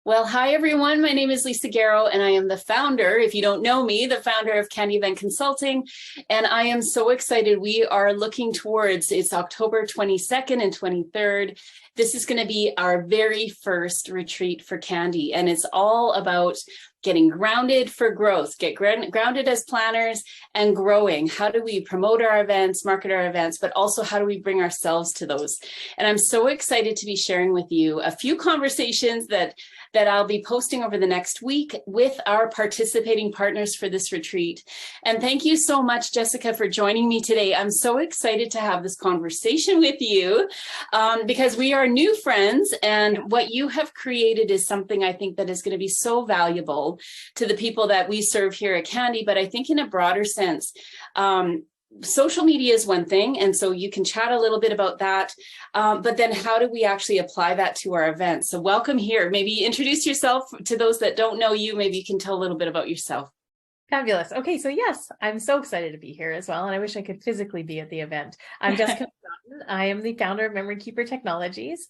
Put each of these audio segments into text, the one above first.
Well, hi everyone. My name is Lisa Garrow, and I am the founder, if you don't know me, the founder of Candy Event Consulting. And I am so excited. We are looking towards, it's October 22nd and 23rd. This is going to be our very first retreat for Candy, and it's all about getting grounded for growth, get grounded as planners and growing. How do we promote our events, market our events, but also how do we bring ourselves to those? And I'm so excited to be sharing with you a few conversations that I'll be posting over the next week with our participating partners for this retreat. And thank you so much, Jessica, for joining me today. I'm so excited to have this conversation with you because we are new friends, and what you have created is something I think that is going to be so valuable to the people that we serve here at Candy, but I think in a broader sense. Social media is one thing, and so you can chat a little bit about that, but then how do we actually apply that to our events? So welcome here. Maybe introduce yourself to those that don't know you. Maybe you can tell a little bit about yourself. Fabulous. Okay, so yes, I'm so excited to be here as well, and I wish I could physically be at the event. I'm Jessica McNaughton. I am the founder of MemoryKPR Technologies.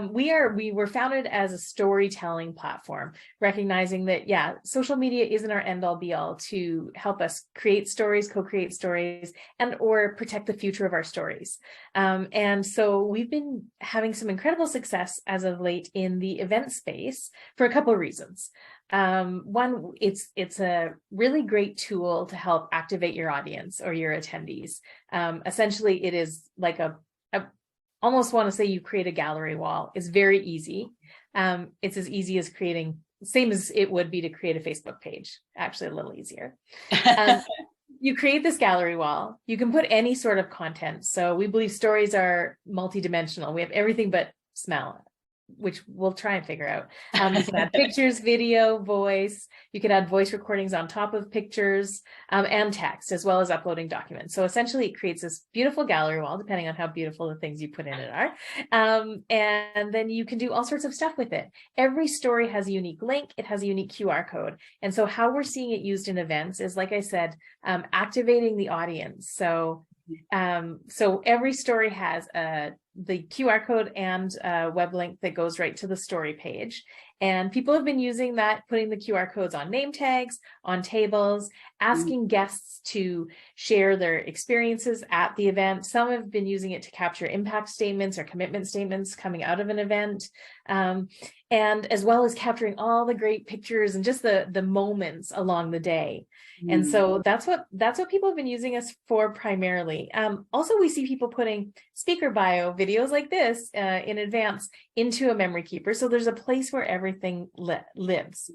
We were founded as a storytelling platform, recognizing that, social media isn't our end-all be-all to help us create stories, co-create stories, and or protect the future of our stories. And so we've been having some incredible success as of late in the event space for a couple of reasons. One, it's a really great tool to help activate your audience or your attendees. Essentially, it is like I almost want to say you create a gallery wall. It's very easy. It's as easy as same as it would be to create a Facebook page, actually a little easier. You create this gallery wall. You can put any sort of content. So we believe stories are multidimensional. We have everything but smell, which we'll try and figure out. You can add pictures, video, voice. You can add voice recordings on top of pictures and text, as well as uploading documents. So essentially, it creates this beautiful gallery wall, depending on how beautiful the things you put in it are. And then you can do all sorts of stuff with it. Every story has a unique link. It has a unique QR code. And so how we're seeing it used in events is, like I said, activating the audience. So every story has the QR code and a web link that goes right to the story page. And people have been using that, putting the QR codes on name tags, on tables, asking guests to share their experiences at the event. Some have been using it to capture impact statements or commitment statements coming out of an event. And as well as capturing all the great pictures and just the moments along the day. And so that's what people have been using us for primarily. Also, we see people putting speaker bio videos like this in advance into a MemoryKPR. So there's a place where everything lives.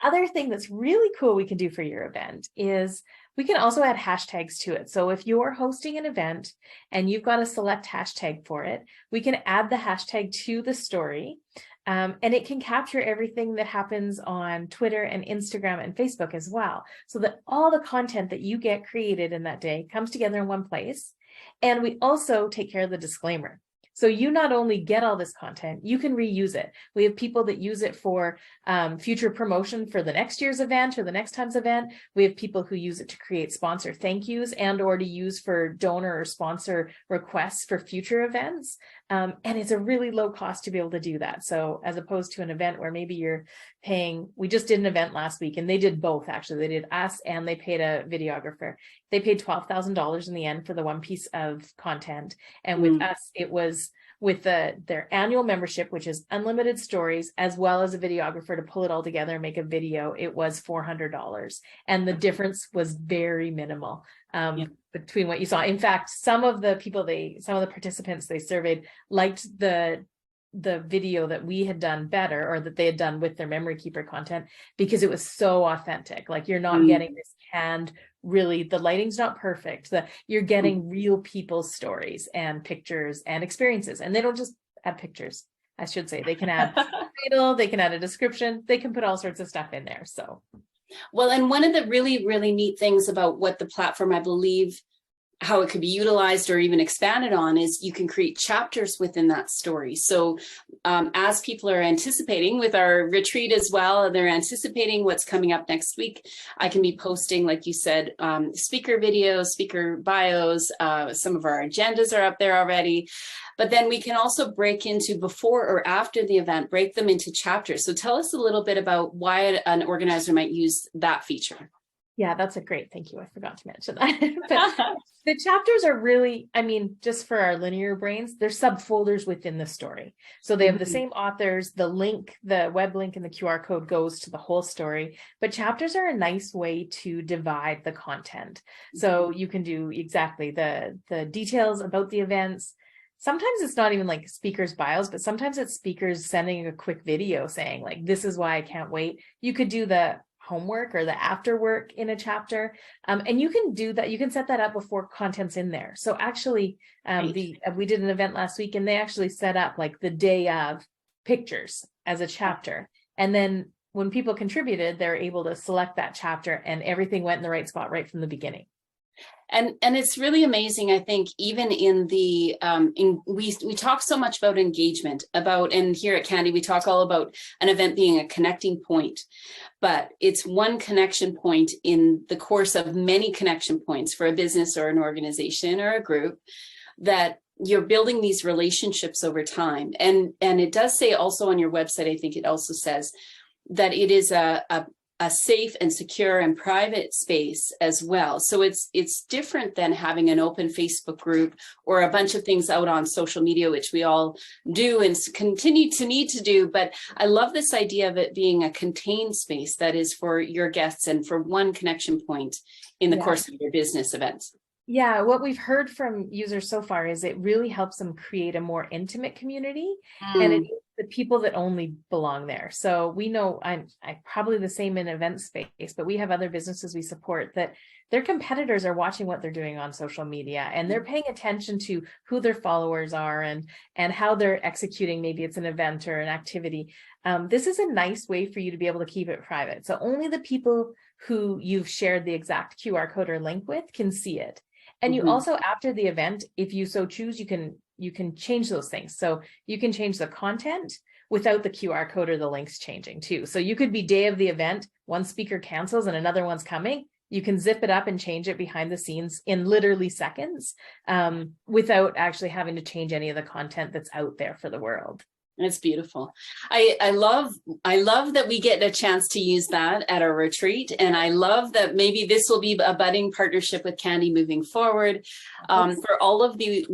Other thing that's really cool we can do for your event is we can also add hashtags to it. So if you're hosting an event and you've got a select hashtag for it, we can add the hashtag to the story. And it can capture everything that happens on Twitter and Instagram and Facebook as well, so that all the content that you get created in that day comes together in one place. And we also take care of the disclaimer. So you not only get all this content, you can reuse it. We have people that use it for future promotion for the next year's event or the next time's event. We have people who use it to create sponsor thank yous and or to use for donor or sponsor requests for future events. And it's a really low cost to be able to do that. So as opposed to an event where maybe you're paying, we just did an event last week and they did both, actually. They did us and they paid a videographer. They paid $12,000 in the end for the one piece of content. And with us, it was with their annual membership, which is unlimited stories, as well as a videographer to pull it all together and make a video, it was $400. And the difference was very minimal between what you saw. In fact, some of the participants they surveyed liked the video that we had done better, or that they had done with their MemoryKPR content, because it was so authentic. Like, you're not getting this canned, really, the lighting's not perfect. You're getting real people's stories and pictures and experiences. And they don't just add pictures, I should say. They can add a title, they can add a description, they can put all sorts of stuff in there. So, well, and one of the really, really neat things about what the platform, I believe, how it could be utilized or even expanded on is you can create chapters within that story. So as people are anticipating with our retreat as well, and they're anticipating what's coming up next week, I can be posting, like you said, speaker videos, speaker bios, some of our agendas are up there already. But then we can also break into before or after the event, break them into chapters. So tell us a little bit about why an organizer might use that feature. Yeah, that's a great, thank you. I forgot to mention that. But the chapters are really, I mean, just for our linear brains, they're subfolders within the story. So they have the same authors, the link, the web link and the QR code goes to the whole story, but chapters are a nice way to divide the content. So you can do exactly the details about the events. Sometimes it's not even like speakers' bios, but sometimes it's speakers sending a quick video saying like, this is why I can't wait. You could do the homework or the after work in a chapter. And you can do that. You can set that up before content's in there. So actually, we did an event last week and they actually set up like the day of pictures as a chapter. And then when people contributed, they're able to select that chapter and everything went in the right spot right from the beginning. And it's really amazing, I think, even in the, we talk so much about engagement, and here at Candy, we talk all about an event being a connecting point, but it's one connection point in the course of many connection points for a business or an organization or a group, that you're building these relationships over time. And it does say also on your website, I think it also says that it is a safe and secure and private space as well. So it's different than having an open Facebook group or a bunch of things out on social media, which we all do and continue to need to do. But I love this idea of it being a contained space that is for your guests and for one connection point in the course of your business events. Yeah, what we've heard from users so far is it really helps them create a more intimate community, and it's the people that only belong there. So we know I'm probably the same in event space, but we have other businesses we support that their competitors are watching what they're doing on social media, and they're paying attention to who their followers are and how they're executing. Maybe it's an event or an activity. This is a nice way for you to be able to keep it private. So only the people who you've shared the exact QR code or link with can see it. And you also, after the event, if you so choose, you can change those things. So you can change the content without the QR code or the links changing too. So you could be day of the event, one speaker cancels and another one's coming. You can zip it up and change it behind the scenes in literally seconds, without actually having to change any of the content that's out there for the world. It's beautiful. I love that we get a chance to use that at our retreat. And I love that maybe this will be a budding partnership with Candy moving forward. For all of you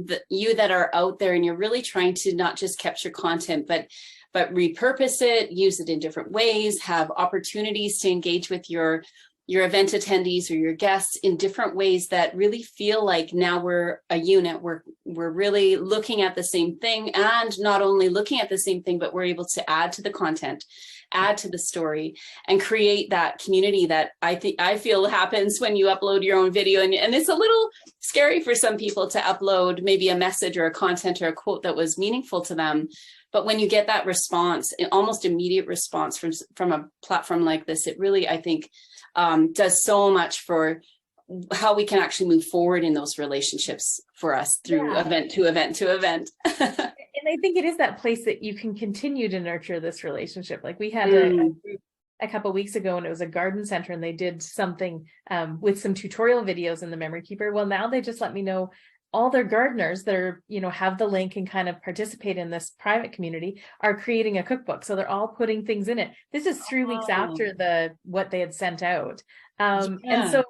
that are out there and you're really trying to not just capture content, but repurpose it, use it in different ways, have opportunities to engage with your event attendees or your guests in different ways that really feel like now we're a unit. We're really looking at the same thing, and not only looking at the same thing, but we're able to add to the content, add to the story, and create that community that I feel happens when you upload your own video. And it's a little scary for some people to upload maybe a message or a content or a quote that was meaningful to them. But when you get that response, an almost immediate response from a platform like this, it really, I think, does so much for how we can actually move forward in those relationships for us through event to event to event. And I think it is that place that you can continue to nurture this relationship. Like we had a group a couple of weeks ago, and it was a garden center, and they did something with some tutorial videos in the Memory Keeper. Well, now they just let me know all their gardeners that are, have the link and kind of participate in this private community are creating a cookbook. So they're all putting things in it. This is 3 weeks after what they had sent out. And so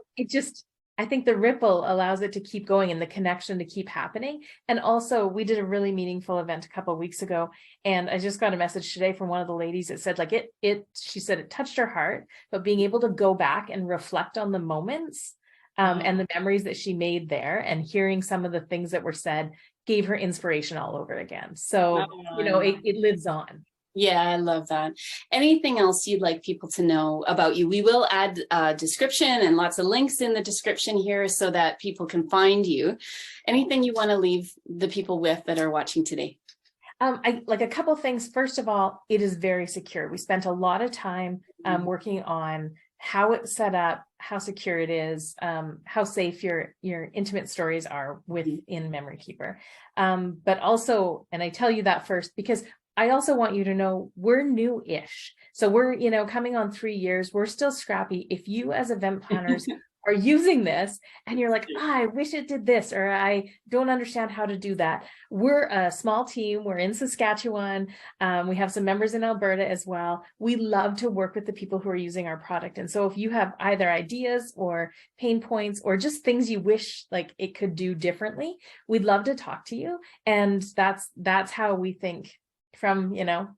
I think the ripple allows it to keep going and the connection to keep happening. And also we did a really meaningful event a couple of weeks ago. And I just got a message today from one of the ladies that said like she said it touched her heart, but being able to go back and reflect on the moments and the memories that she made there, and hearing some of the things that were said gave her inspiration all over again. So, it lives on. Yeah, I love that. Anything else you'd like people to know about you? We will add a description and lots of links in the description here so that people can find you. Anything you want to leave the people with that are watching today? I like a couple things. First of all, it is very secure. We spent a lot of time working on how it's set up, how secure it is, how safe your intimate stories are within MemoryKeeper. But also, and I tell you that first because I also want you to know we're new-ish. So we're, coming on 3 years. We're still scrappy. If you as event planners are using this and you're like, I wish it did this, or I don't understand how to do that. We're a small team. We're in Saskatchewan. We have some members in Alberta as well. We love to work with the people who are using our product. And so if you have either ideas or pain points or just things you wish like it could do differently, we'd love to talk to you. And that's how we think from,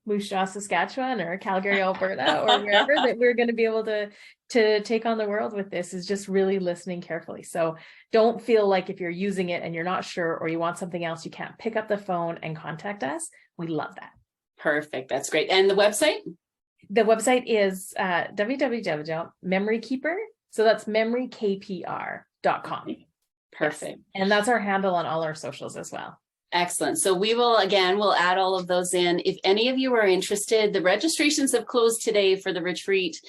Moose Jaw, Saskatchewan or Calgary, Alberta, or wherever that we're going to be able to take on the world with this is just really listening carefully. So don't feel like if you're using it and you're not sure or you want something else, you can't pick up the phone and contact us. We love that. Perfect. That's great. And the website? The website is www.MemoryKeeper. So that's MemoryKPR.com. Perfect. Yes. And that's our handle on all our socials as well. Excellent. So we'll add all of those in. If any of you are interested, the registrations have closed today for the retreat.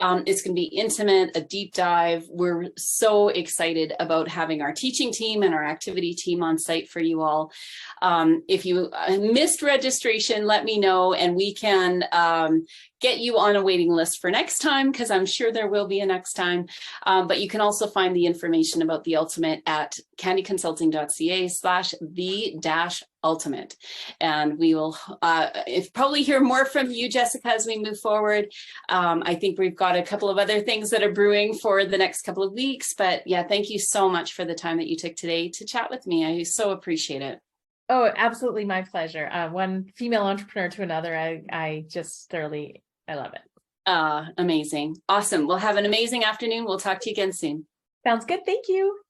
It's going to be intimate, a deep dive. We're so excited about having our teaching team and our activity team on site for you all. If you missed registration, let me know and we can get you on a waiting list for next time, because I'm sure there will be a next time. But you can also find the information about the Ultimate at candyconsulting.ca/the-ultimate. And we will probably hear more from you, Jessica, as we move forward. I think we've got a couple of other things that are brewing for the next couple of weeks. But yeah, thank you so much for the time that you took today to chat with me. I so appreciate it. Oh, absolutely. My pleasure. One female entrepreneur to another. I just thoroughly, I love it. Amazing. Awesome. We'll have an amazing afternoon. We'll talk to you again soon. Sounds good. Thank you.